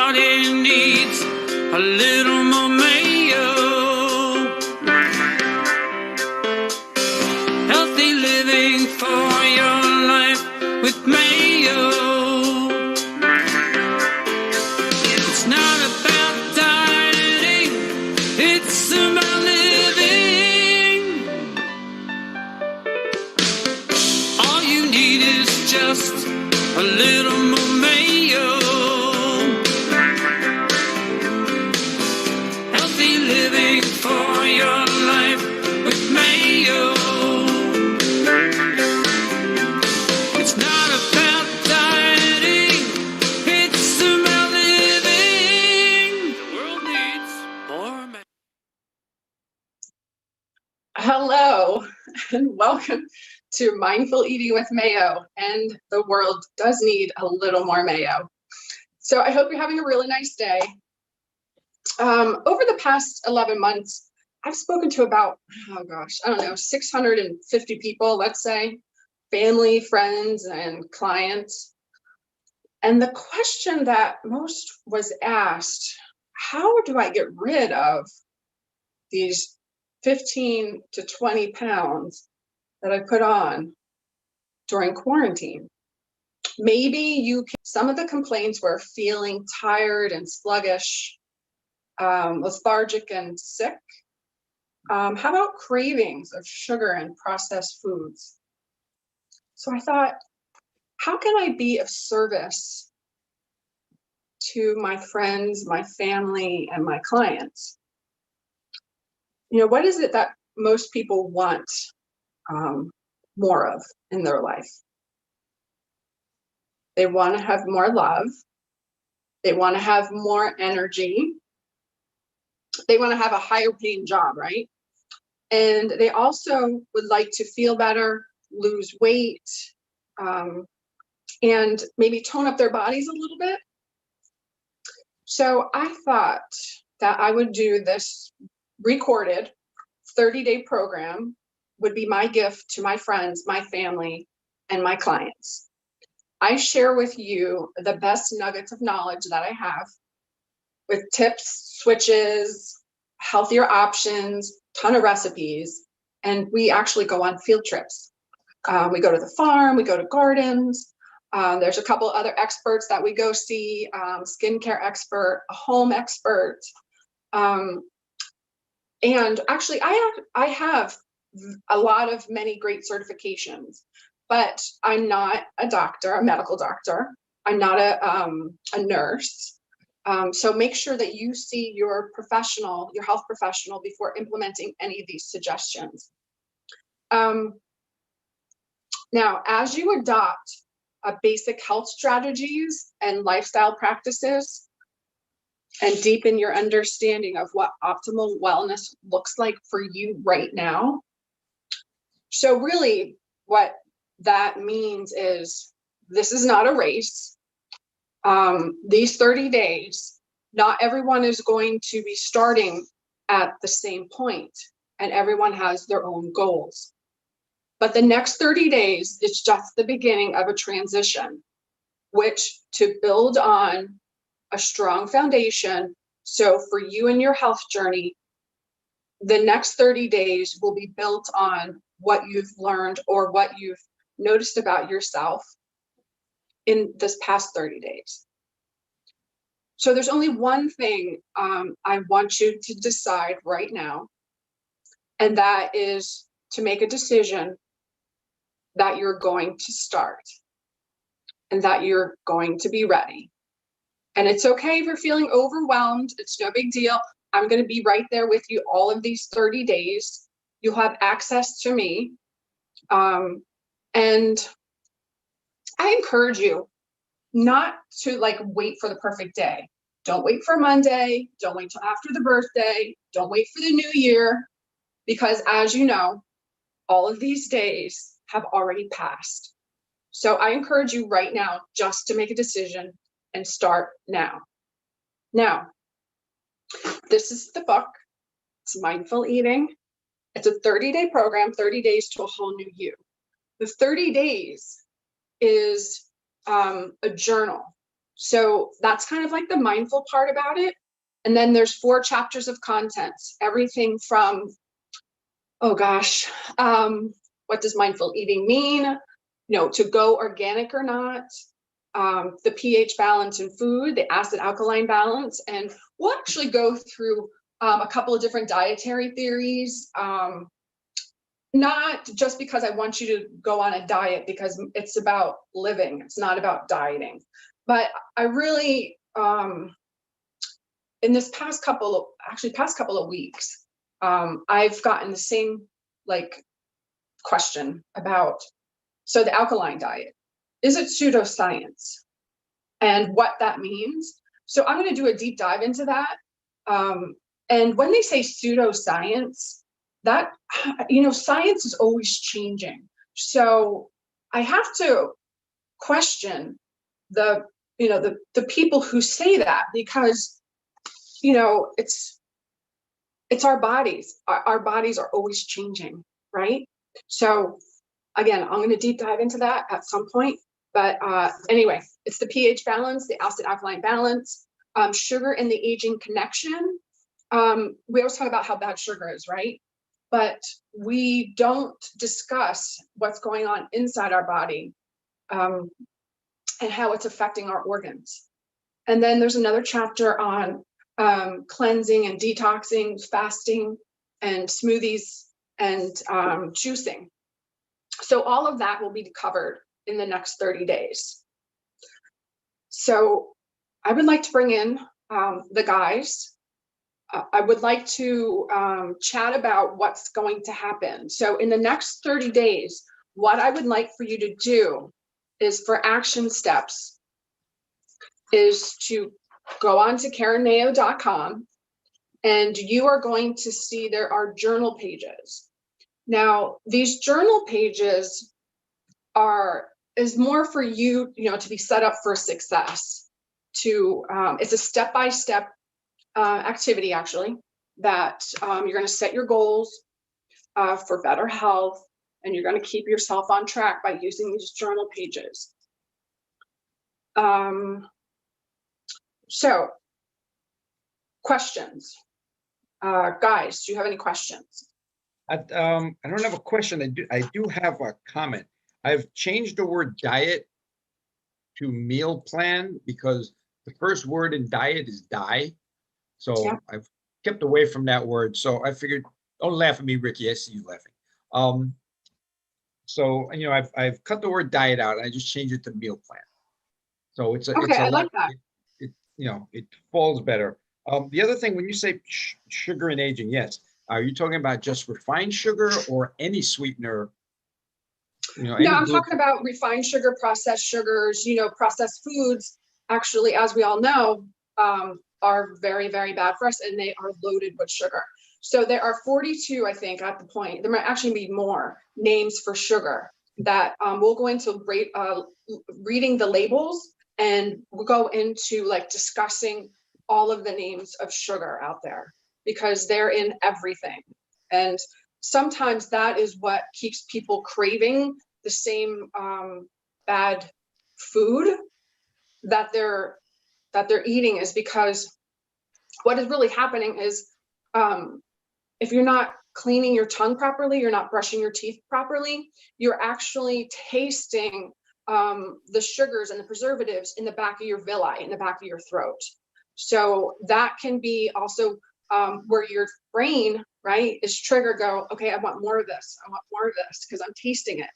body needs a little more Mayo. Healthy living for your life with Mayo. It's not about dieting, it's about living. All you need is just a little more Mayo. Healthy living for your life with Mayo. It's not about dieting, it's about living. The world needs more Mayo. Hello, and welcome to Mindful Eating with Mayo, and the world does need a little more Mayo. So I hope you're having a really nice day. Over the past 11 months, I've spoken to about, 650 people, let's say, family, friends, and clients. And the question that most was asked, how do I get rid of these 15 to 20 pounds that I put on during quarantine? Maybe some of the complaints were feeling tired and sluggish, lethargic and sick. How about cravings of sugar and processed foods? So I thought, how can I be of service to my friends, my family, and my clients? What is it that most people want more of in their life? They want to have more love. They want to have more energy. They want to have a higher paying job, right? And they also would like to feel better, lose weight, and maybe tone up their bodies a little bit. So I thought that I would do this recorded 30-day program would be my gift to my friends, my family, and my clients. I share with you the best nuggets of knowledge that I have with tips, switches, healthier options, ton of recipes, and we actually go on field trips. We go to the farm, we go to gardens. There's a couple other experts that we go see, skincare expert, a home expert. And actually, I have a lot of many great certifications, but I'm not a doctor, a medical doctor. I'm not a nurse. So make sure that you see your professional, your health professional, before implementing any of these suggestions. Now, as you adopt basic health strategies and lifestyle practices, and deepen your understanding of what optimal wellness looks like for you right now. So really what that means is this is not a race. These 30 days, not everyone is going to be starting at the same point, and everyone has their own goals. But the next 30 days is just the beginning of a transition, which to build on a strong foundation. So for you and your health journey, the next 30 days will be built on what you've learned or what you've noticed about yourself in this past 30 days. So there's only one thing I want you to decide right now, and that is to make a decision that you're going to start and that you're going to be ready. And it's okay if you're feeling overwhelmed. It's no big deal. I'm going to be right there with you all of these 30 days. You'll have access to me. And I encourage you not to wait for the perfect day. Don't wait for Monday. Don't wait till after the birthday. Don't wait for the new year. Because as you know, all of these days have already passed. So I encourage you right now just to make a decision and start now. Now, this is the book. It's Mindful Eating. It's a 30-day program, 30 days to a whole new you. The 30 days is a journal. So that's kind of like the mindful part about it. And then there's 4 chapters of contents, everything from, oh gosh, what does mindful eating mean? You know, to go organic or not, the pH balance in food, the acid alkaline balance, and we'll actually go through a couple of different dietary theories. Not just because I want you to go on a diet, because it's about living, it's not about dieting. But I really, in this past couple of weeks, I've gotten the same like question about, so the alkaline diet, is it pseudoscience and what that means? So I'm going to do a deep dive into that. And when they say pseudoscience, that, you know, science is always changing. So I have to question the, you know, the people who say that, because, you know, it's our bodies. Our bodies are always changing, right? So again, I'm going to deep dive into that at some point. But anyway, it's the pH balance, the acid alkaline balance, sugar and the aging connection. We always talk about how bad sugar is, right? But we don't discuss what's going on inside our body, and how it's affecting our organs. And then there's another chapter on cleansing and detoxing, fasting, and smoothies, and juicing. So all of that will be covered in the next 30 days. So I would like to bring in the guys. I would like to chat about what's going to happen. So in the next 30 days, what I would like for you to do is, for action steps, is to go on to KarenMayo.com, and you are going to see there are journal pages. Now, these journal pages is more for you, you know, to be set up for success. To it's a step-by-step activity, actually, that you're going to set your goals for better health, and you're going to keep yourself on track by using these journal pages. So, questions, guys? Do you have any questions? I don't have a question. I do have a comment. I've changed the word diet to meal plan, because the first word in diet is die. So Yeah. I've kept away from that word. So I figured, don't laugh at me, Ricky. I see you laughing. So, you know, I've cut the word diet out, and I just changed it to meal plan. So it's a I lot, like that. you know, it falls better. The other thing, when you say sugar and aging, yes. Are you talking about just refined sugar or any sweetener? You know, No, I'm talking about refined sugar, processed sugars, you know, processed foods, actually, as we all know, are very, very bad for us, and they are loaded with sugar. So there are 42, I think, at the point, there might actually be more names for sugar that we'll go into reading the labels, and we'll go into like discussing all of the names of sugar out there, because they're in everything. And sometimes that is what keeps people craving the same bad food that they're eating, is because what is really happening is, if you're not cleaning your tongue properly, you're not brushing your teeth properly, you're actually tasting the sugars and the preservatives in the back of your villi, in the back of your throat. So that can be also where your brain, right, is triggered, go, okay, I want more of this, I want more of this, because I'm tasting it.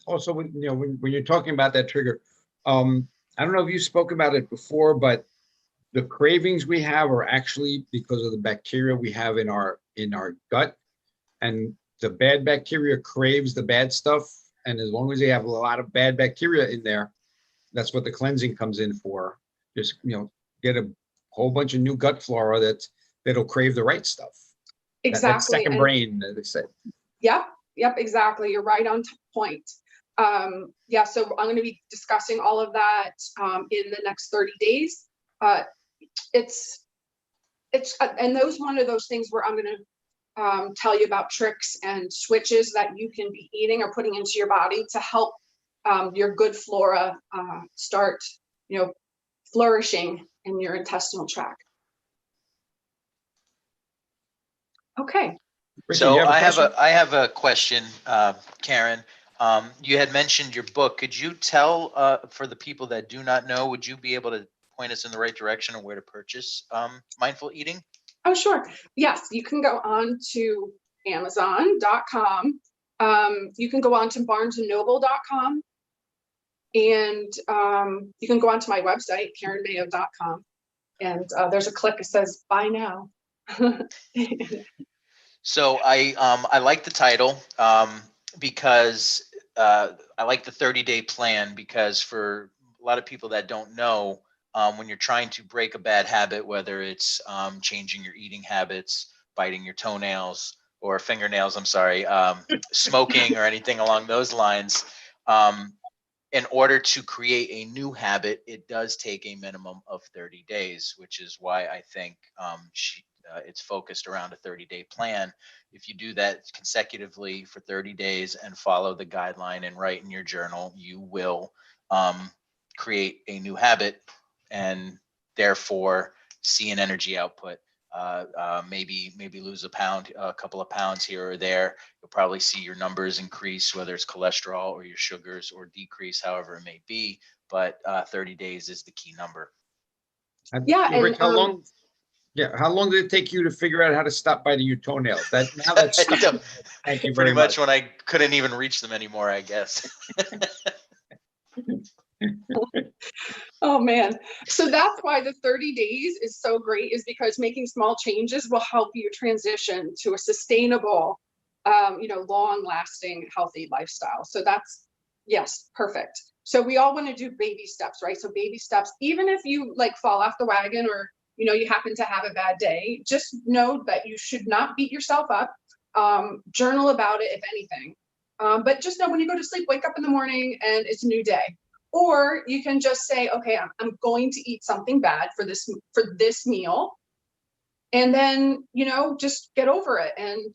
Also, when you're talking about that trigger, I don't know if you spoke about it before, but the cravings we have are actually because of the bacteria we have in our gut, and the bad bacteria craves the bad stuff. And as long as they have a lot of bad bacteria in there, that's what the cleansing comes in for. Just, you know, get a whole bunch of new gut flora that'll crave the right stuff. Exactly. That second brain, they said. Yep, exactly. You're right on point. Yeah, so I'm going to be discussing all of that in the next 30 days. It's and those one of those things where I'm going to tell you about tricks and switches that you can be eating or putting into your body to help your good flora start, flourishing in your intestinal tract. Okay. Richard, So you have a question? I have a question, Karen. You had mentioned your book. Could you tell for the people that do not know, would you be able to point us in the right direction on where to purchase Mindful Eating? Oh, sure. Yes, you can go on to Amazon.com. You can go on to BarnesandNoble.com. And you can go onto my website, KarenMayo.com. And there's a click that says buy now. So I like the title because I like the 30-day plan, because for a lot of people that don't know, when you're trying to break a bad habit, whether it's changing your eating habits, biting your toenails or fingernails, I'm sorry, smoking or anything along those lines, in order to create a new habit, it does take a minimum of 30 days, which is why I think it's focused around a 30-day plan. If you do that consecutively for 30 days and follow the guideline and write in your journal, you will create a new habit and therefore see an energy output. Maybe lose a couple of pounds here or there. You'll probably see your numbers increase, whether it's cholesterol or your sugars, or decrease, however it may be. But 30 days is the key number. Yeah, and Rick, how long did it take you to figure out how to stop biting your toenails? That's thank you very Pretty much much. when I couldn't even reach them anymore, I guess. oh man. So that's why the 30 days is so great, is because making small changes will help you transition to a sustainable, long lasting, healthy lifestyle. So that's, yes, perfect. So we all want to do baby steps, right? So baby steps, even if you fall off the wagon, or, you happen to have a bad day, just know that you should not beat yourself up. Journal about it, if anything. But just know when you go to sleep, wake up in the morning and it's a new day. Or you can just say, okay, I'm going to eat something bad for this meal. And then, just get over it. And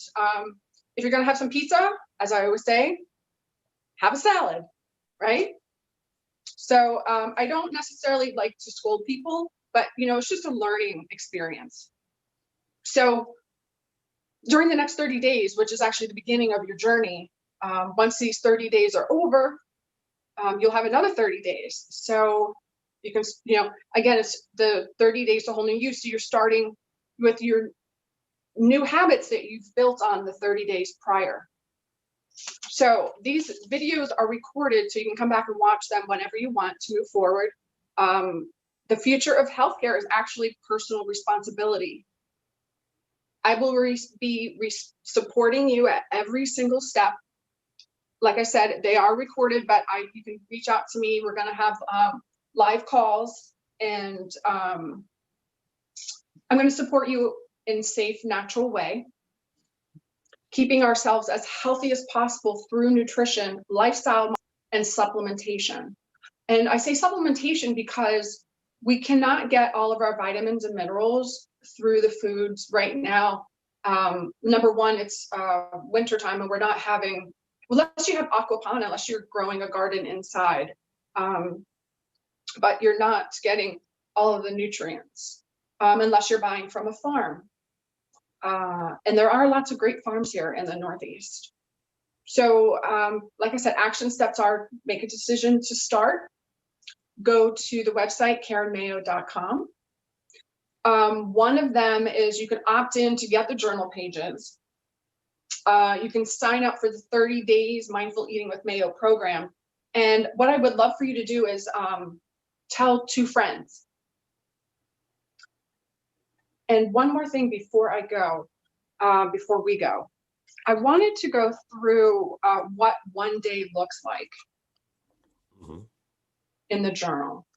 if you're going to have some pizza, as I always say, have a salad, right? So I don't necessarily like to scold people, but, it's just a learning experience. So during the next 30 days, which is actually the beginning of your journey, once these 30 days are over, you'll have another 30 days. So you can, again, it's the 30 days to whole new you. So you're starting with your new habits that you've built on the 30 days prior. So these videos are recorded, so you can come back and watch them whenever you want to move forward. The future of healthcare is actually personal responsibility. I will be supporting you at every single step. Like I said, they are recorded, but you can reach out to me. We're going to have live calls, and I'm going to support you in a safe, natural way, keeping ourselves as healthy as possible through nutrition, lifestyle, and supplementation. And I say supplementation because we cannot get all of our vitamins and minerals through the foods right now. Number one, it's wintertime, and we're not having, unless you have aquapana, unless you're growing a garden inside, but you're not getting all of the nutrients unless you're buying from a farm. And there are lots of great farms here in the Northeast. So like I said, action steps are: make a decision to start. Go to the website, KarenMayo.com. One of them is you can opt in to get the journal pages. You can sign up for the 30 days Mindful Eating with Mayo program. And what I would love for you to do is tell 2 friends. And one more thing before I go, before we go, I wanted to go through what one day looks like in the journal.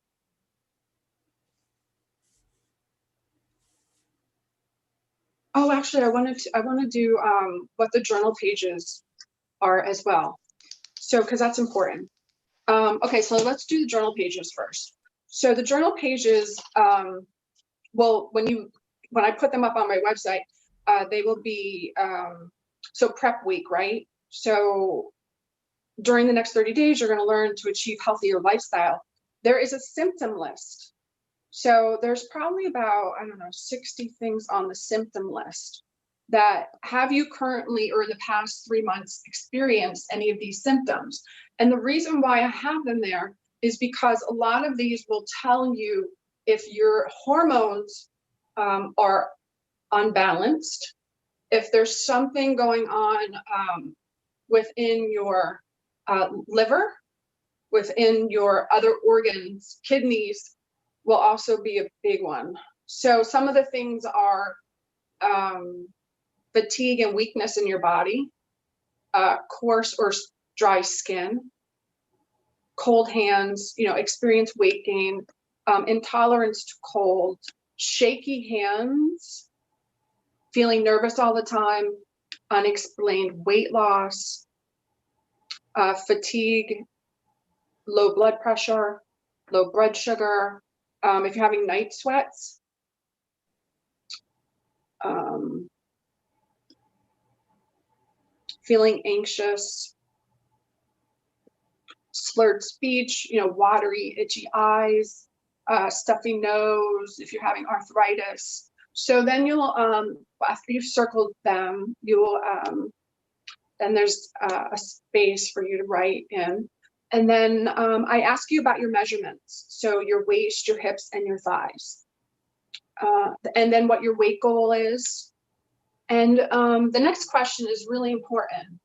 Oh, actually, I want to do what the journal pages are as well. So, because that's important. Okay, so let's do the journal pages first. So the journal pages, well, when I put them up on my website, they will be, so prep week, right? So during the next 30 days, you're going to learn to achieve healthier lifestyle. There is a symptom list. So there's probably about, I don't know, 60 things on the symptom list that have you currently or in the past 3 months experienced any of these symptoms. And the reason why I have them there is because a lot of these will tell you if your hormones are unbalanced, if there's something going on within your liver, within your other organs. Kidneys will also be a big one. So some of the things are fatigue and weakness in your body, coarse or dry skin, cold hands, experience weight gain, intolerance to cold, shaky hands, feeling nervous all the time, unexplained weight loss, fatigue, low blood pressure, low blood sugar, if you're having night sweats, feeling anxious, slurred speech, watery, itchy eyes, stuffy nose, if you're having arthritis. So then you'll, after you've circled them, you will, then there's a space for you to write in. And then I ask you about your measurements. So your waist, your hips, and your thighs. And then what your weight goal is. And the next question is really important.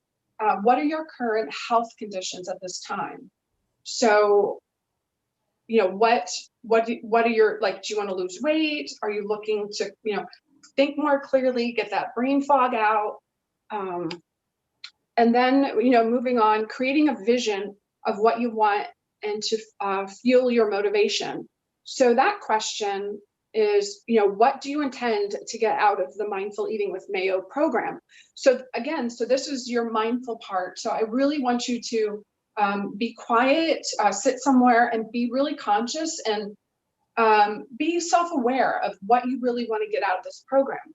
What are your current health conditions at this time? So, what are your, like, do you want to lose weight? Are you looking to, think more clearly, get that brain fog out? And then, moving on, creating a vision of what you want and to fuel your motivation. So that question is, what do you intend to get out of the Mindful Eating with Mayo program? So again, this is your mindful part. So I really want you to be quiet, sit somewhere and be really conscious and be self-aware of what you really want to get out of this program.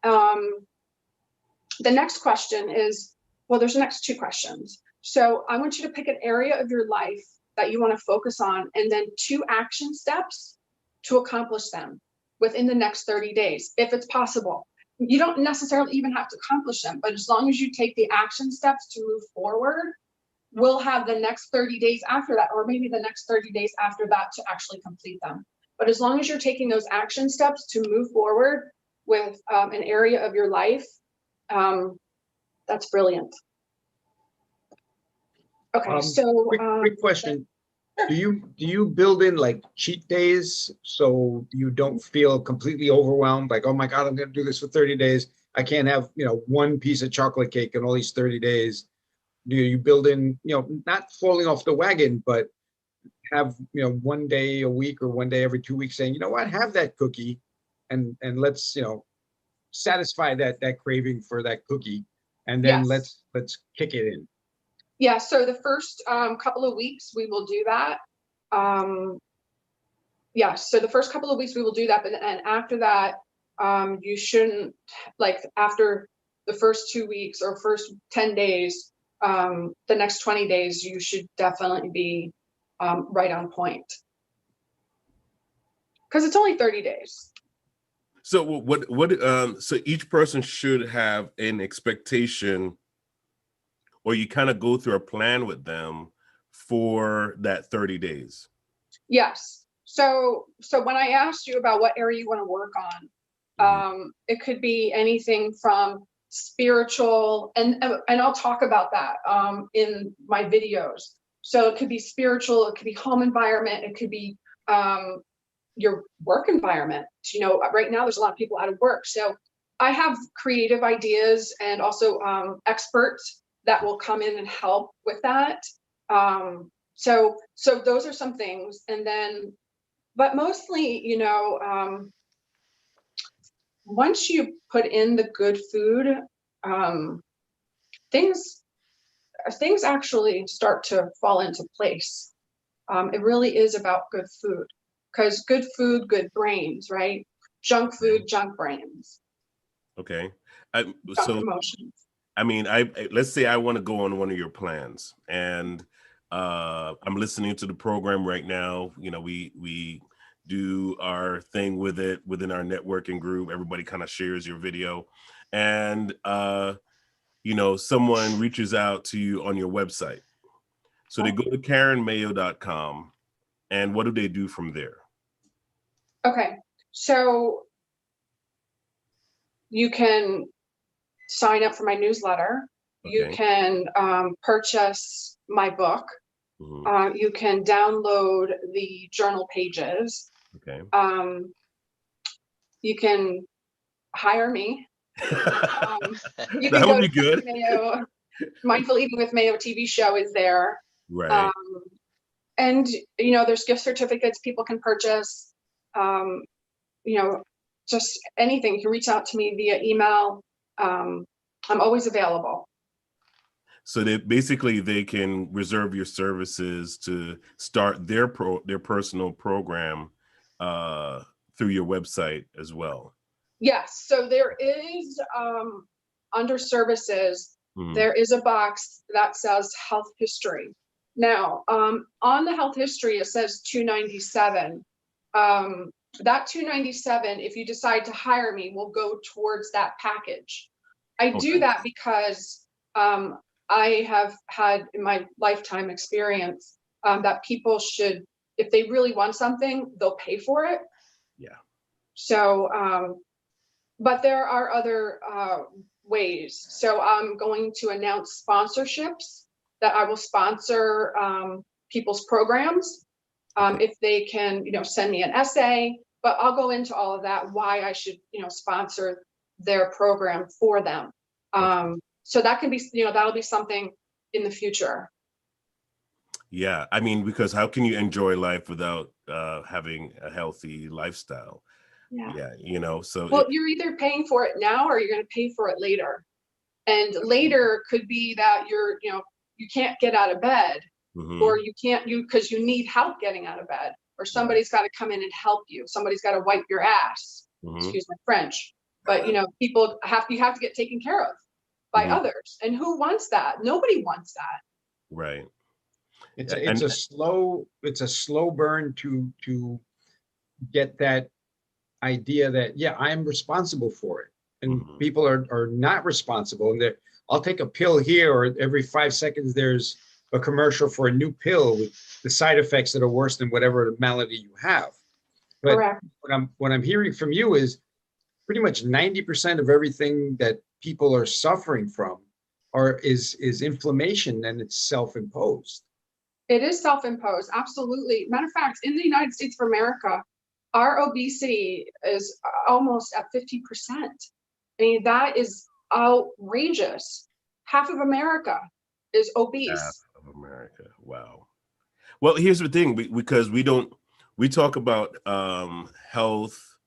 The next question is, well, there's the next two questions. So I want you to pick an area of your life that you want to focus on and then 2 action steps to accomplish them within the next 30 days, if it's possible. You don't necessarily even have to accomplish them, but as long as you take the action steps to move forward, we'll have the next 30 days after that, or maybe the next 30 days after that to actually complete them. But as long as you're taking those action steps to move forward with an area of your life, that's brilliant. Okay, so quick question. Do you build in like cheat days so you don't feel completely overwhelmed? Like, oh my God, I'm going to do this for 30 days. I can't have, one piece of chocolate cake in all these 30 days. Do you build in, not falling off the wagon, but have, one day a week or one day every 2 weeks saying, you know what, have that cookie and let's, satisfy that craving for that cookie. And then yes. let's kick it in. Yeah, so the first couple of weeks we will do that. So the first couple of weeks we will do that, and after that, you shouldn't, like after the first 2 weeks or first 10 days, the next 20 days, you should definitely be right on point. Because it's only 30 days. So so each person should have an expectation, or you kind of go through a plan with them for that 30 days. Yes. So when I asked you about what area you want to work on, it could be anything from spiritual, and I'll talk about that in my videos. So it could be spiritual, it could be home environment, it could be your work environment. Right now there's a lot of people out of work. So I have creative ideas and also experts that will come in and help with that. So those are some things. And then, but mostly, once you put in the good food, things actually start to fall into place. It really is about good food, because good food, good brains, right? Junk food, junk brains. Okay. Junk emotions. I mean, let's say I want to go on one of your plans, and I'm listening to the program right now. You know, we do our thing with it within our networking group. Everybody kind of shares your video, and you know, someone reaches out to you on your website. So they go to KarenMayo.com, and what do they do from there? Okay, so you can sign up for my newsletter. You Okay. can purchase my book. Mhm. You can download the journal pages. Okay. You can hire me. You That can would go be to good. Mayo. Mindful Eating with Mayo TV show is there. Right. And, you know, there's gift certificates people can purchase. You know, just anything. You can reach out to me via email. I'm always available. So they basically they can reserve your services to start their personal program through your website as well. Yes. So there is under services, Mhm. there is a box that says health history. Now, on the health history, it says $297. That $297, if you decide to hire me, will go towards that package. I do Okay. that because I have had in my lifetime experience that people should, if they really want something, they'll pay for it. Yeah. So, but there are other ways. So I'm going to announce sponsorships that I will sponsor people's programs Okay. if they can, you know, send me an essay. But I'll go into all of that, why I should, you know, sponsor their program for them. So that can be, you know, that'll be something in the future. Yeah. I mean, because how can you enjoy life without having a healthy lifestyle? Yeah. Yeah. You know, so Well, you're either paying for it now or you're going to pay for it later. And later could be that you're, you know, you can't get out of bed, or Mhm. you can't, because you need help getting out of bed, or somebody's got to come in and help you. Somebody's got to wipe your ass. Mhm. Excuse my French. But, you know, people you have to get taken care of by Mhm. others. And who wants that? Nobody wants that. Right. It's And a slow burn to get that idea that, yeah, I'm responsible for it. And Mhm. people are not responsible. And I'll take a pill here, or every 5 seconds there's a commercial for a new pill with the side effects that are worse than whatever malady you have. But Correct. what I'm hearing from you is pretty much 90% of everything that people are suffering from is inflammation, and it's self-imposed. It is self-imposed. Absolutely. Matter of fact, in the United States of America, our obesity is almost at 50%. I mean, that is outrageous. Half of America is Half obese. of America. Wow. Well, here's the thing, because we talk about health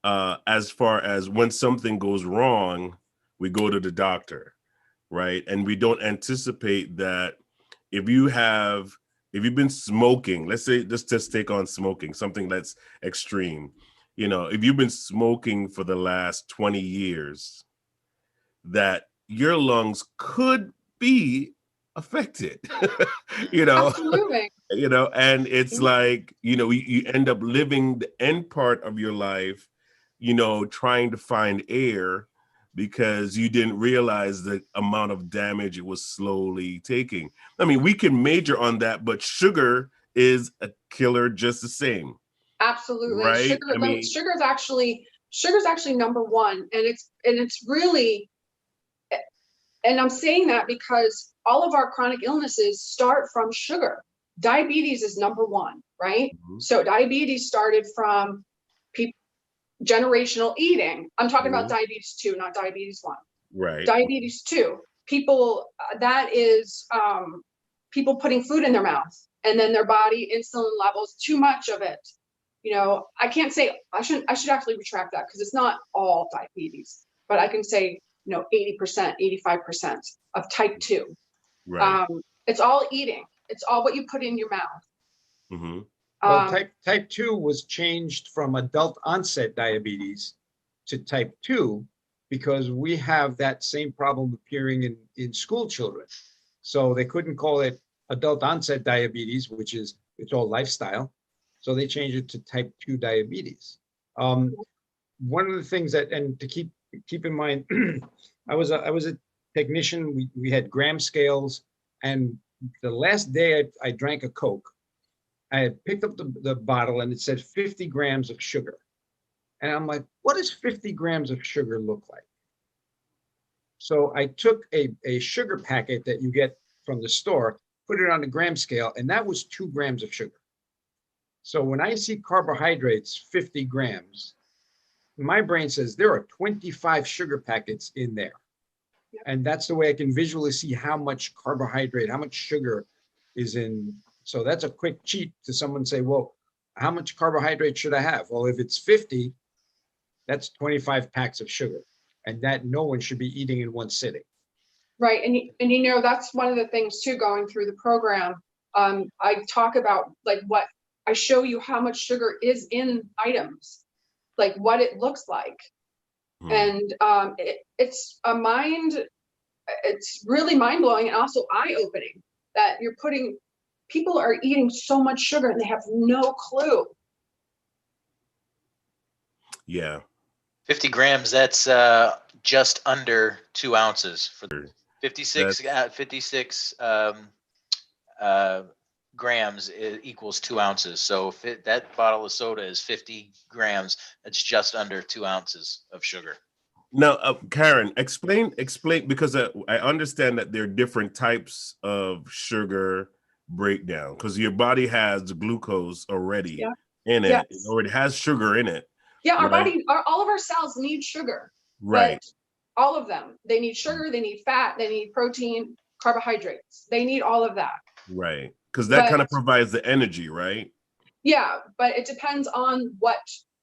as far as when something goes wrong, we go to the doctor, right? And we don't anticipate that if you've been smoking, let's say, let's just take on smoking, something that's extreme. You know, if you've been smoking for the last 20 years, that your lungs could be affected. you know Absolutely. and it's like, you end up living the end part of your life, trying to find air, because you didn't realize the amount of damage it was slowly taking. I mean, we can major on that, but sugar is a killer just the same, Absolutely. right? I mean, Sugar's actually number one. And it's really, and I'm saying that because all of our chronic illnesses start from sugar. Diabetes is number one, right? Mhm. So diabetes started from generational eating. I'm talking about Mhm. diabetes 2, not diabetes 1. Right. Diabetes 2, people, that is people putting food in their mouth, and then their body insulin levels, too much of it. I can't say, I should actually retract that, because it's not all diabetes, but I can say, 80%, 85% of type 2. Right. It's all eating. It's all what you put in your mouth. Hmm. Well, Um, type 2 was changed from adult onset diabetes to type 2 because we have that same problem appearing in school children. So they couldn't call it adult onset diabetes, which is, it's all lifestyle. So they changed it to type 2 diabetes. One of the things that, and to keep in mind, I was a technician. We had gram scales, and the last day I drank a Coke, I had picked up the bottle and it said 50 grams of sugar. And I'm like, what does 50 grams of sugar look like? So I took a sugar packet that you get from the store, put it on the gram scale, and that was 2 grams of sugar. So when I see carbohydrates, 50 grams, my brain says there are 25 sugar packets in there. Yep. And that's the way I can visually see how much carbohydrate, how much sugar is in. So that's a quick cheat to someone say, well, how much carbohydrate should I have? Well, if it's 50, that's 25 packs of sugar, and that no one should be eating in one sitting. Right. And you know, that's one of the things too, going through the program. I talk about like what I show you, how much sugar is in items, like what it looks like. And it's really mind blowing and also eye opening that people are eating so much sugar and they have no clue. Yeah. 50 grams, that's just under 2 ounces for 56 grams equals 2 ounces. So if that bottle of soda is 50 grams, that's just under 2 ounces of sugar. Now, Karen, explain, because I understand that there are different types of sugar breakdown, because your body has the glucose already in it. Yes. It already has sugar in it. Yeah, our right? body, all of our cells need sugar. Right. But all of them, they need sugar, they need fat, they need protein, carbohydrates. They need all of that. Right. Because that kind of provides the energy, right? Yeah, but it depends on what.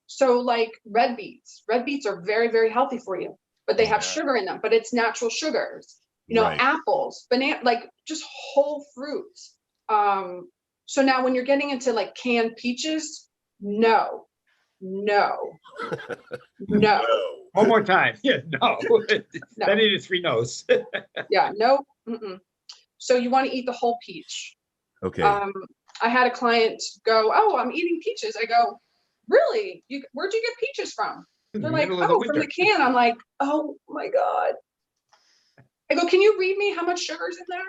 So like red beets are very, very healthy for you, but they have sugar in them, but it's natural sugars. You know, apples, banana, like just whole fruits. So now when you're getting into like canned peaches, no. One more time. Yeah, no. That needed 3 no's. Yeah, no. So you want to eat the whole peach. Okay. I had a client go, oh, I'm eating peaches. I go, really? Where'd you get peaches from? They're like, oh, from the can. I'm like, oh my God. I go, can you read me how much sugar's in there?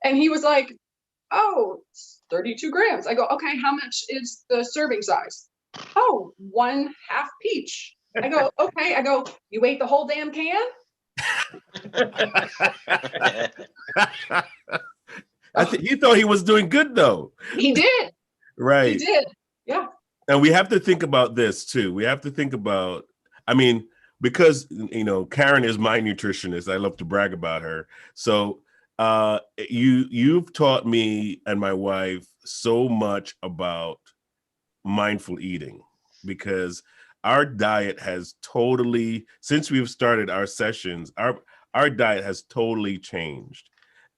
And he was like, oh, it's 32 grams. I go, okay, how much is the serving size? Oh, 1/2 peach. I go, okay. I go, you ate the whole damn can? I think he thought he was doing good though. He did. Right. He did. Yeah. And we have to think about this too. We have to think about, I mean, because, you know, Karen is my nutritionist. I love to brag about her. So you've taught me and my wife so much about mindful eating, because our diet has totally, since we've started our sessions, our diet has totally changed.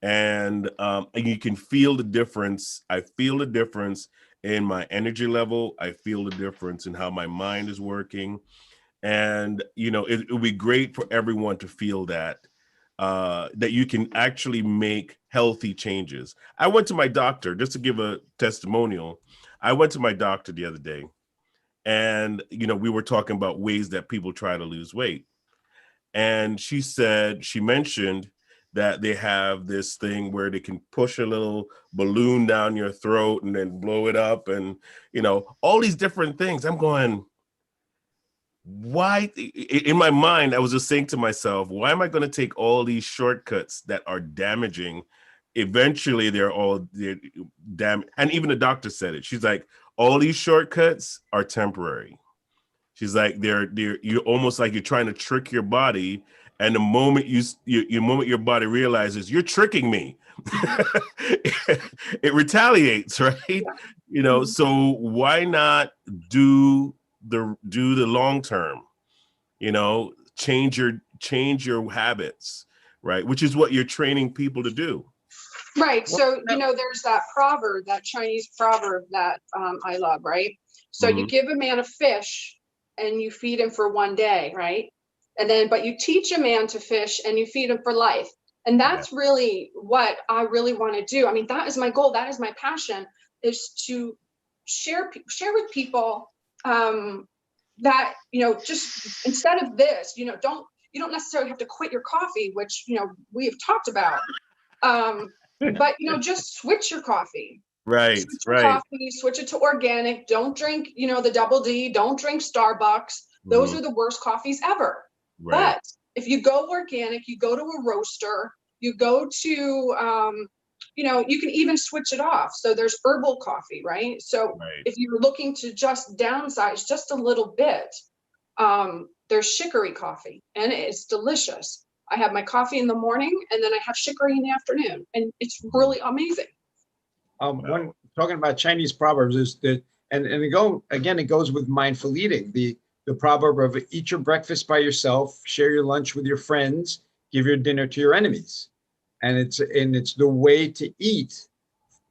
And you can feel the difference. I feel the difference in my energy level. I feel the difference in how my mind is working. And, you know, it would be great for everyone to feel that you can actually make healthy changes. I went to my doctor, just to give a testimonial. I went to my doctor the other day, and, you know, we were talking about ways that people try to lose weight. And she mentioned that they have this thing where they can push a little balloon down your throat and then blow it up, and, you know, all these different things. I'm going, why? In my mind, I was just saying to myself, why am I going to take all these shortcuts that are damaging? Eventually they're damn. And even the doctor said it. She's like, all these shortcuts are temporary. She's like, you're almost like you're trying to trick your body. And the moment your body realizes you're tricking me, it retaliates, right? Yeah. You know, so why not do the long term? You know, change your habits, right? Which is what you're training people to do. Right. So, you know, there's that proverb, that Chinese proverb that I love, right? So you give a man a fish and you feed him for one day, right? And then, but you teach a man to fish and you feed him for life. And that's really what I really want to do. I mean, that is my goal. That is my passion, is to share with people that, just instead of this, you don't necessarily have to quit your coffee, which, we have talked about. But, just switch your coffee. Right, Switch your right. coffee, switch it to organic. Don't drink, the double D. Don't drink Starbucks. Those are the worst coffees ever. Right. But if you go organic, you go to a roaster, you go to, you can even switch it off. So there's herbal coffee, right? So if you're looking to just downsize just a little bit, there's chicory coffee, and it's delicious. I have my coffee in the morning, and then I have chicory in the afternoon, and it's really amazing. When talking about Chinese proverbs, is that, and it goes with mindful eating. The proverb of eat your breakfast by yourself, share your lunch with your friends, give your dinner to your enemies. And it's the way to eat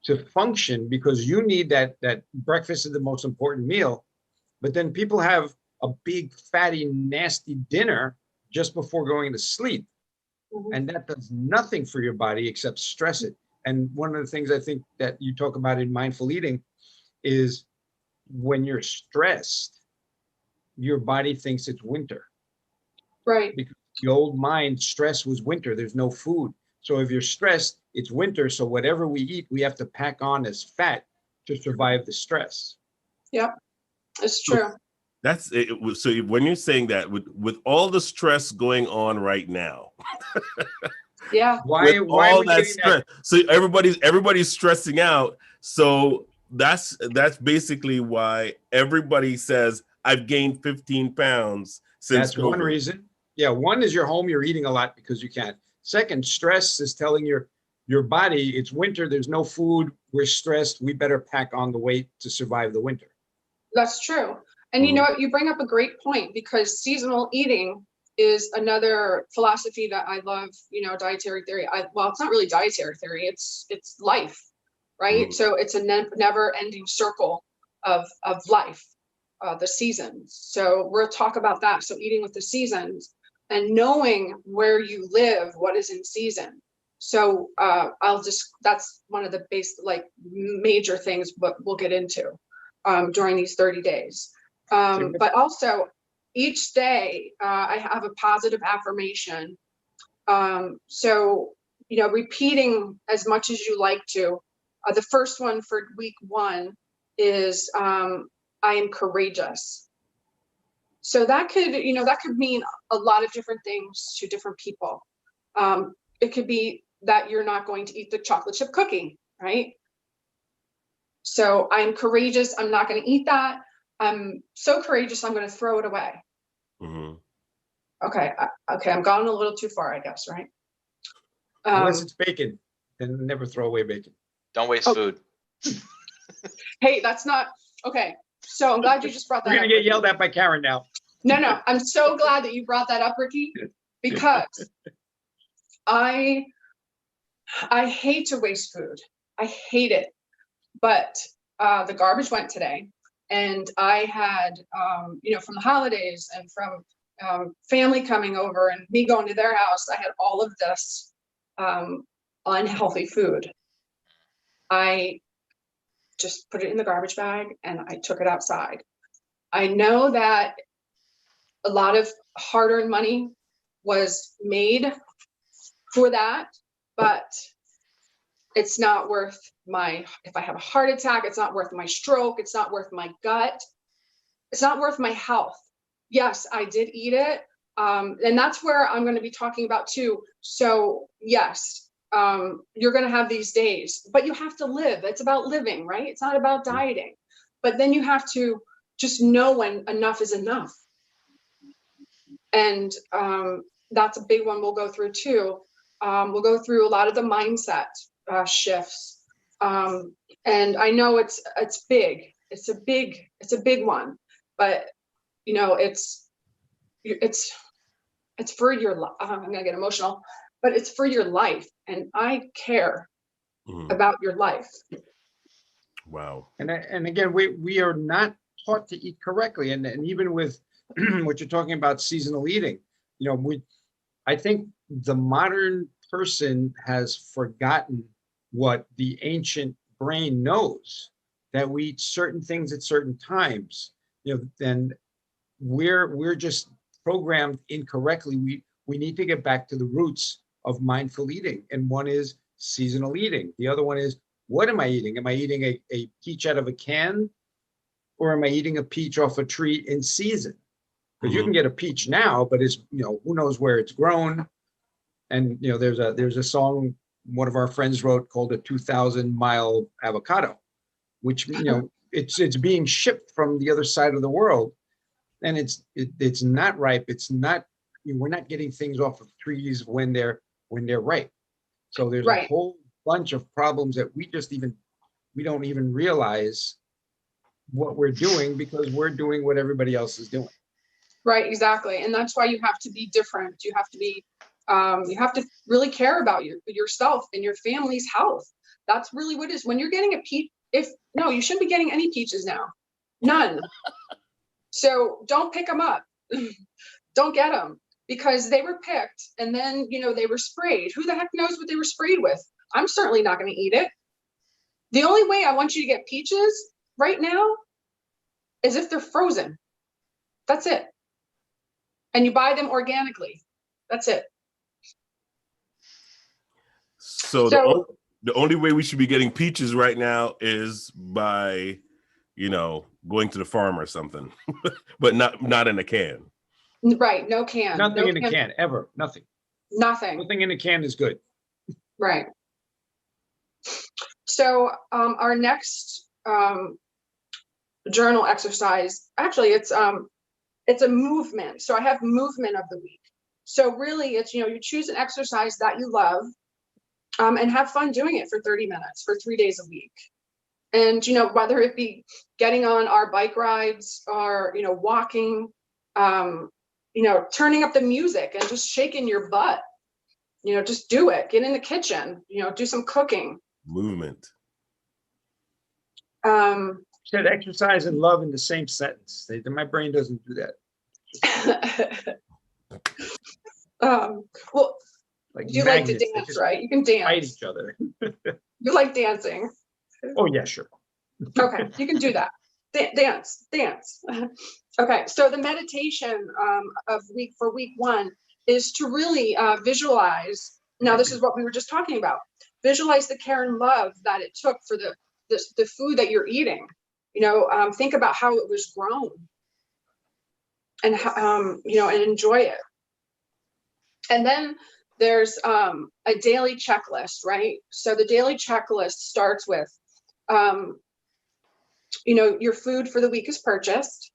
to function, because you need that breakfast is the most important meal. But then people have a big, fatty, nasty dinner just before going to sleep. And that does nothing for your body except stress it. And one of the things I think that you talk about in mindful eating is when you're stressed, your body thinks it's winter. Right. Because the old mind, stress was winter. There's no food. So if you're stressed, it's winter. So whatever we eat, we have to pack on as fat to survive the stress. Yep, it's true. That's it. So when you're saying that, with all the stress going on right now, yeah, why all that stress, so everybody's stressing out. So that's basically why everybody says I've gained 15 pounds since That's COVID. one reason. Yeah, one is you're home, you're eating a lot because you can't. Second, stress is telling your body it's winter, there's no food, we're stressed, we better pack on the weight to survive the winter. That's true. And you know what, you bring up a great point, because seasonal eating is another philosophy that I love, dietary theory. Well, it's not really dietary theory, it's life, right? So it's a never ending circle of life, the seasons. So we'll talk about that. So eating with the seasons and knowing where you live, what is in season. So that's one of the major things, but we'll get into during these 30 days. But also each day I have a positive affirmation. So, repeating as much as you like to. The first one for week 1 is I am courageous. So that could mean a lot of different things to different people. It could be that you're not going to eat the chocolate chip cookie, right? So I'm courageous. I'm not going to eat that. I'm so courageous, I'm going to throw it away. Okay, I'm gone a little too far, I guess, right? Unless it's bacon, then never throw away bacon. Don't waste food. Hey, that's not okay. So I'm glad you just brought that up. We're gonna get yelled at by Karen now. No, I'm so glad that you brought that up, Ricky, because I hate to waste food. I hate it. But the garbage went today, and I had, from the holidays and from family coming over and me going to their house, I had all of this unhealthy food. I just put it in the garbage bag and I took it outside. I know that a lot of hard-earned money was made for that, but it's not worth if I have a heart attack, it's not worth my stroke, it's not worth my gut, it's not worth my health. Yes, I did eat it. And that's where I'm going to be talking about too. So yes, you're going to have these days, but you have to live. It's about living, right? It's not about dieting. But then you have to just know when enough is enough. And that's a big one we'll go through too. We'll go through a lot of the mindset shifts. And I know it's big. It's a big one, but it's for your life. I'm gonna get emotional, but it's for your life, and I care about your life. Wow. And again, we are not taught to eat correctly, and even with what you're talking about, seasonal eating. You know, I think the modern person has forgotten what the ancient brain knows, that we eat certain things at certain times. You know, and we're just programmed incorrectly. We need to get back to the roots of mindful eating. And one is seasonal eating. The other one is, what am I eating? Am I eating a peach out of a can, or am I eating a peach off a tree in season? Because you can get a peach now, but it's, you know, who knows where it's grown. And, you know, there's a song one of our friends wrote called a 2,000-mile avocado, which, you know, it's being shipped from the other side of the world, and it's not ripe. It's not, you know, we're not getting things off of trees when they're ripe. So there's a whole bunch of problems that we don't even realize what we're doing, because we're doing what everybody else is doing. Right, exactly. And that's why you have to be different. You have to be, you have to really care about yourself and your family's health. That's really what it is. When you're getting a peach, no, you shouldn't be getting any peaches now. None. So don't pick them up. Don't get them, because they were picked and then, you know, they were sprayed. Who the heck knows what they were sprayed with? I'm certainly not going to eat it. The only way I want you to get peaches right now is if they're frozen. That's it. And you buy them organically. That's it. So the only way we should be getting peaches right now is by, you know, going to the farm or something, but not in a can. Right. No can. Nothing in a can ever. Nothing. Nothing in a can is good. Right. So our next journal exercise, actually, it's a movement. So I have movement of the week. So really, it's, you know, you choose an exercise that you love, and have fun doing it for 30 minutes for 3 days a week. And, you know, whether it be getting on our bike rides or, you know, walking, you know, turning up the music and just shaking your butt, you know, just do it. Get in the kitchen, you know, do some cooking. Movement. Said exercise and love in the same sentence. My brain doesn't do that. Well, Like you like to dance, right? You can dance. Fight each other. You like dancing. Oh yeah, sure. Okay, you can do that. Dance. Okay, so the meditation of week 1 is to really visualize. Now, this is what we were just talking about. Visualize the care and love that it took for the food that you're eating. You know, think about how it was grown, and you know, and enjoy it. And then there's a daily checklist, right? So the daily checklist starts with, you know, your food for the week is purchased.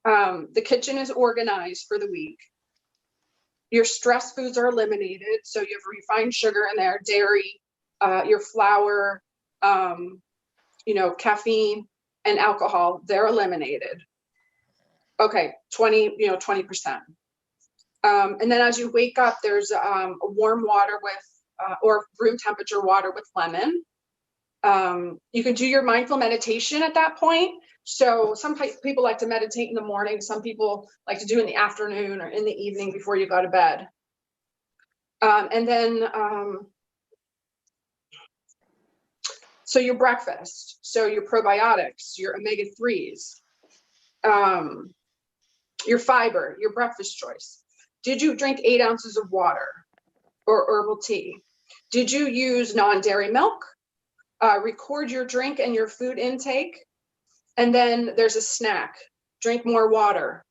The kitchen is organized for the week. Your stress foods are eliminated. So you have refined sugar in there, dairy, your flour, you know, caffeine and alcohol, they're eliminated. Okay, 20%. And then as you wake up, there's a warm water with, or room temperature water with lemon. You can do your mindful meditation at that point. So some people like to meditate in the morning. Some people like to do it in the afternoon or in the evening before you go to bed. And then, so your breakfast, so your probiotics, your omega-3s, your fiber, your breakfast choice. Did you drink 8 ounces of water or herbal tea? Did you use non-dairy milk? Record your drink and your food intake. And then there's a snack, drink more water.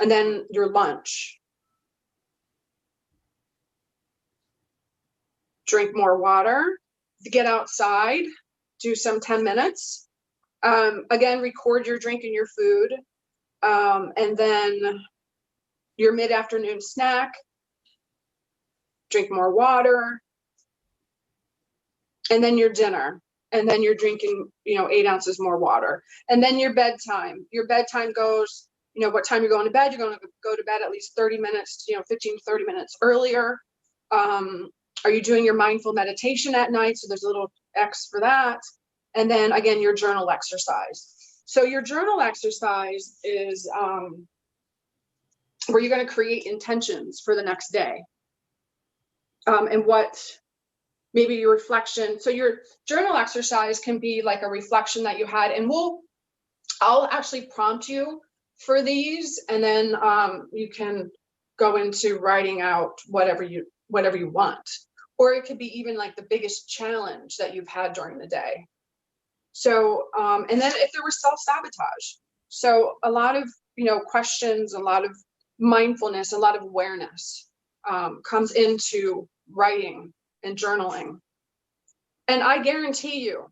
And then your lunch. Drink more water, get outside, do some 10 minutes. Again, record your drink and your food. And then your mid-afternoon snack, drink more water, and then your dinner, and then you're drinking, 8 ounces more water. And then your bedtime goes, what time you're going to bed. You're going to go to bed at least 30 minutes, 15 to 30 minutes earlier. Are you doing your mindful meditation at night? So there's a little X for that. And then again, your journal exercise. So your journal exercise is where you're going to create intentions for the next day. And what maybe your reflection. So your journal exercise can be like a reflection that you had, and I'll actually prompt you for these, and then you can go into writing out whatever you want. Or it could be even like the biggest challenge that you've had during the day. So, and then if there was self-sabotage. So a lot of, questions, a lot of mindfulness, a lot of awareness comes into writing and journaling. And I guarantee you,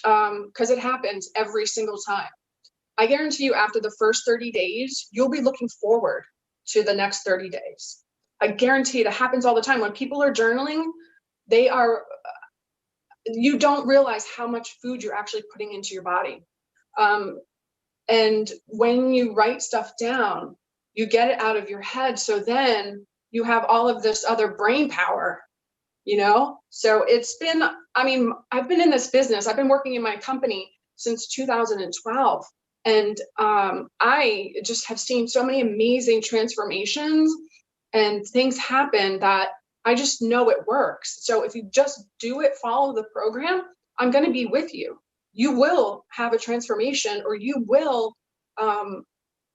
because it happens every single time, I guarantee you after the first 30 days, you'll be looking forward to the next 30 days. I guarantee it happens all the time. When people are journaling, you don't realize how much food you're actually putting into your body. And when you write stuff down, you get it out of your head. So then you have all of this other brain power, So it's been, I've been in this business. I've been working in my company since 2012. And I just have seen so many amazing transformations and things happen that I just know it works. So if you just do it, follow the program, I'm going to be with you. You will have a transformation, or you will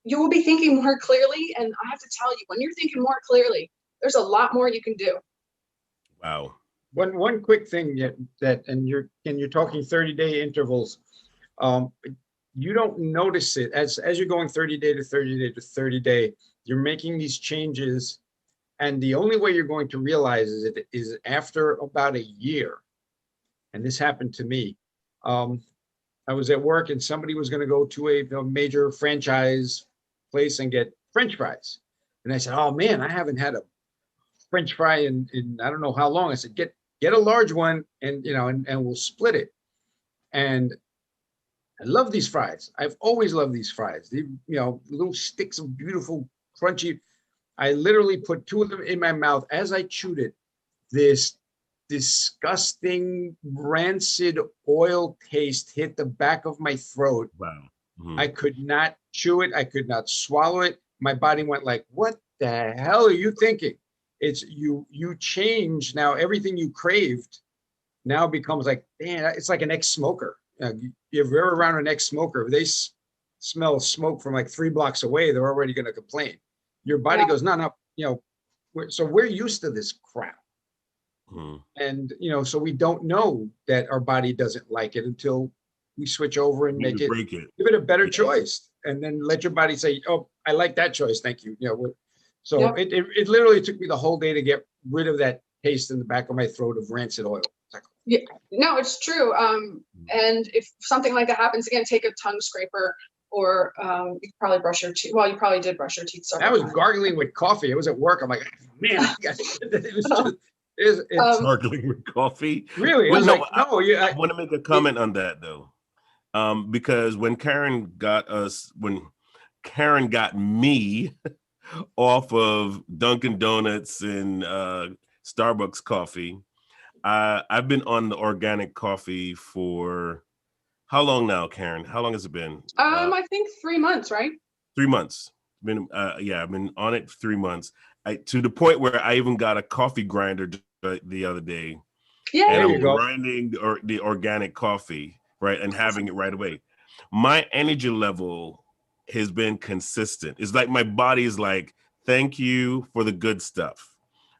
be thinking more clearly. And I have to tell you, when you're thinking more clearly, there's a lot more you can do. Wow. One quick thing and you're talking 30-day intervals. You don't notice it as you're going 30 day to 30 day to 30 day. You're making these changes, and the only way you're going to realize is after about a year. And this happened to me. I was at work, and somebody was going to go to a major franchise place and get French fries, and I said, "Oh man, I haven't had a French fry in I don't know how long." I said, "Get a large one, and and we'll split it." And I love these fries. I've always loved these fries. The little sticks of beautiful, crunchy. I literally put 2 of them in my mouth. As I chewed it, this disgusting, rancid oil taste hit the back of my throat. Wow. Mm-hmm. I could not chew it. I could not swallow it. My body went like, "What the hell are you thinking?" It's you change now. Everything you craved now becomes like, man, it's like an ex-smoker. If you're around an ex-smoker, if they smell smoke from like 3 blocks away, they're already going to complain. Your body goes, no, so we're used to this crap. Mm-hmm. And, so we don't know that our body doesn't like it until we switch over and give it a better choice, and then let your body say, "Oh, I like that choice. Thank you." So it literally took me the whole day to get rid of that taste in the back of my throat of rancid oil. Yeah, no, it's true. And if something like that happens again, take a tongue scraper, or you could probably brush your teeth. Well, you probably did brush your teeth. I was gargling with coffee. It was at work. I'm like, man, it's gargling with coffee. Really? Well, I want to make a comment on that though, because when Karen got me off of Dunkin' Donuts and Starbucks coffee, I've been on the organic coffee for how long now, Karen? How long has it been? I think 3 months, right? 3 months. I've been on it for 3 months. To the point where I even got a coffee grinder the other day. Yeah, and there you I'm go. grinding the organic coffee, right, and having it right away. My energy level has been consistent. It's like my body is like, "Thank you for the good stuff,"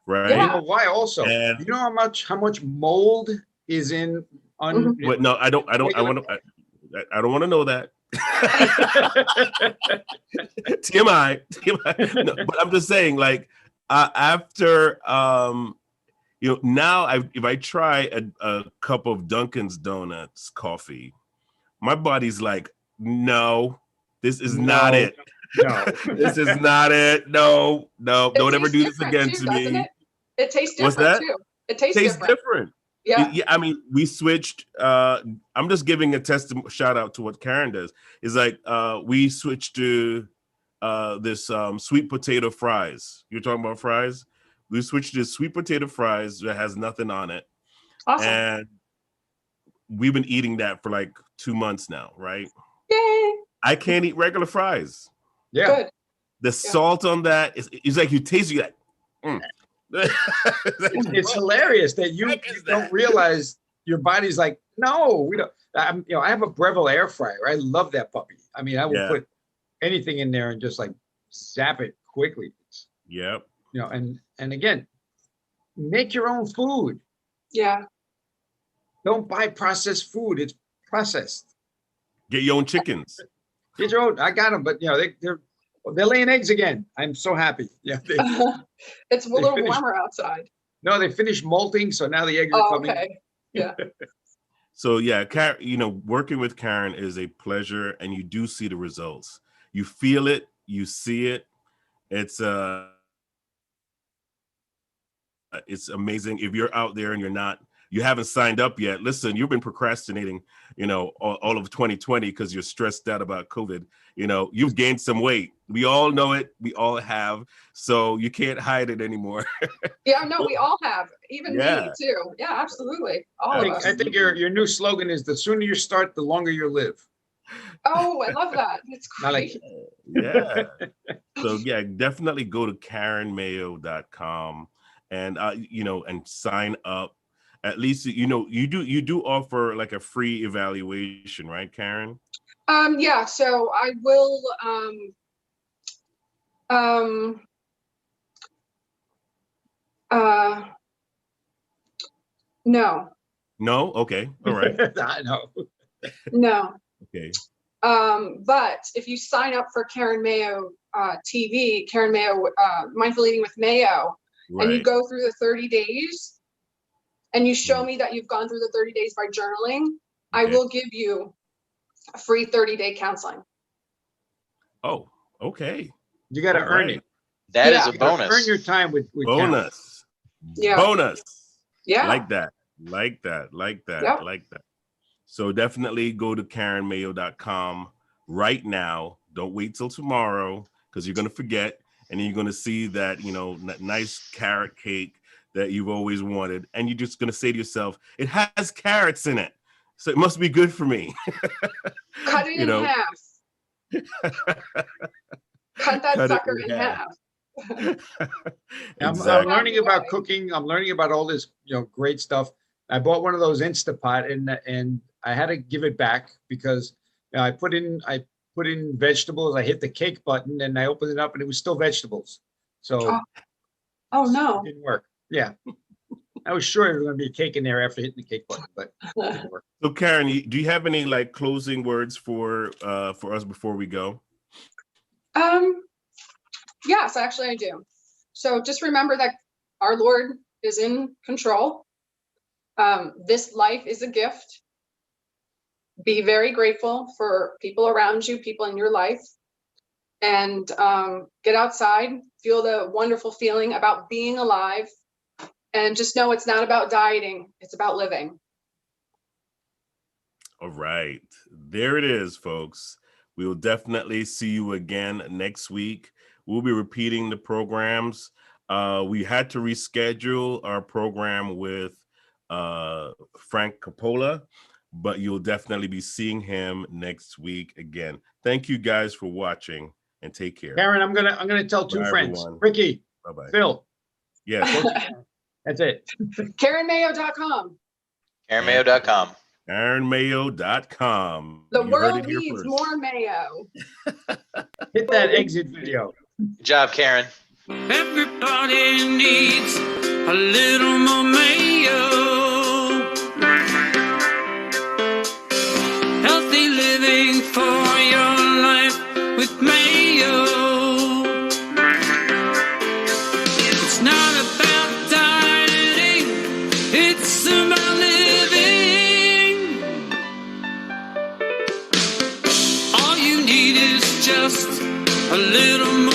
right? Yeah. You know why? Also, And you know how much mold is in but no, I don't want to know that. TMI. No, but I'm just saying, like, after now if I try a cup of Dunkin's Donuts coffee, my body's like, "No, this is not it. No. This is not it. No, don't ever do this again to me." It tastes What's different that? too. It tastes different. different. Yeah. I mean, we switched. I'm just giving a shout out to what Karen does. Is like we switched to this sweet potato fries. You're talking about fries? We switched to sweet potato fries that has nothing on it. Awesome. And we've been eating that for like 2 months now, right? Yay. I can't eat regular fries. Yeah. Good. The salt on that is like you taste it. Like, It's hilarious that you don't realize your body's like, no, we don't. I have a Breville air fryer. I love that puppy. I mean, I will put anything in there and just like zap it quickly. Yep. And again, make your own food. Yeah. Don't buy processed food. It's processed. Get your own chickens. Get your own. I got them, but they're laying eggs again. I'm so happy. Yeah. It's a little warmer outside. No, they finished molting, so now the eggs are coming. Okay. Yeah. So yeah, working with Karen is a pleasure, and you do see the results. You feel it, you see it. It's amazing. If you're out there and you haven't signed up yet, listen, you've been procrastinating, all of 2020 because you're stressed out about COVID. You've gained some weight. We all know it. We all have. So you can't hide it anymore. Yeah, no, we all have. Even me too. Yeah, absolutely. All of us. I think your new slogan is the sooner you start, the longer you live. Oh, I love that. It's great. Yeah. So yeah, definitely go to KarenMayo.com and and sign up. At least you do offer like a free evaluation, right, Karen? Yeah, so I will no. No? Okay. All right. I know. No. Okay. But if you sign up for Karen Mayo TV, Karen Mayo Mindful Eating with Mayo, and you go through the 30 days and you show me that you've gone through the 30 days by journaling, I will give you a free 30-day counseling. Oh, okay. You got to earn it. That is a bonus. Earn your time with bonus. Yeah. Bonus. Yeah. Like that. Yep. So definitely go to KarenMayo.com right now. Don't wait till tomorrow because you're going to forget. And then you're going to see that, nice carrot cake that you've always wanted. And you're just going to say to yourself, it has carrots in it, so it must be good for me. Cut it in half. Cut that sucker in half. I'm learning about cooking. I'm learning about all this, great stuff. I bought one of those Instapot and I had to give it back because I put in vegetables. I hit the cake button and I opened it up and it was still vegetables. So oh no, it didn't work. Yeah. I was sure there was going to be a cake in there after hitting the cake button, but it didn't work. So Karen, do you have any closing words for us before we go? Yes, actually I do. So just remember that our Lord is in control. This life is a gift. Be very grateful for people around you, people in your life, and get outside, feel the wonderful feeling about being alive, and just know it's not about dieting, it's about living. All right, there it is, folks. We will definitely see you again next week. We'll be repeating the programs. We had to reschedule our program with Frank Coppola, but you'll definitely be seeing him next week again. Thank you guys for watching and take care. Karen, I'm gonna tell two friends. Everyone. Ricky, bye-bye. Phil. Yes. That's it. KarenMayo.com. KarenMayo.com. KarenMayo.com. The world needs more mayo. Hit that exit video. Good job, Karen. Everybody needs a little more mayo. Healthy living for your life with Mayo. It's not about dieting, it's about living. All you need is just a little more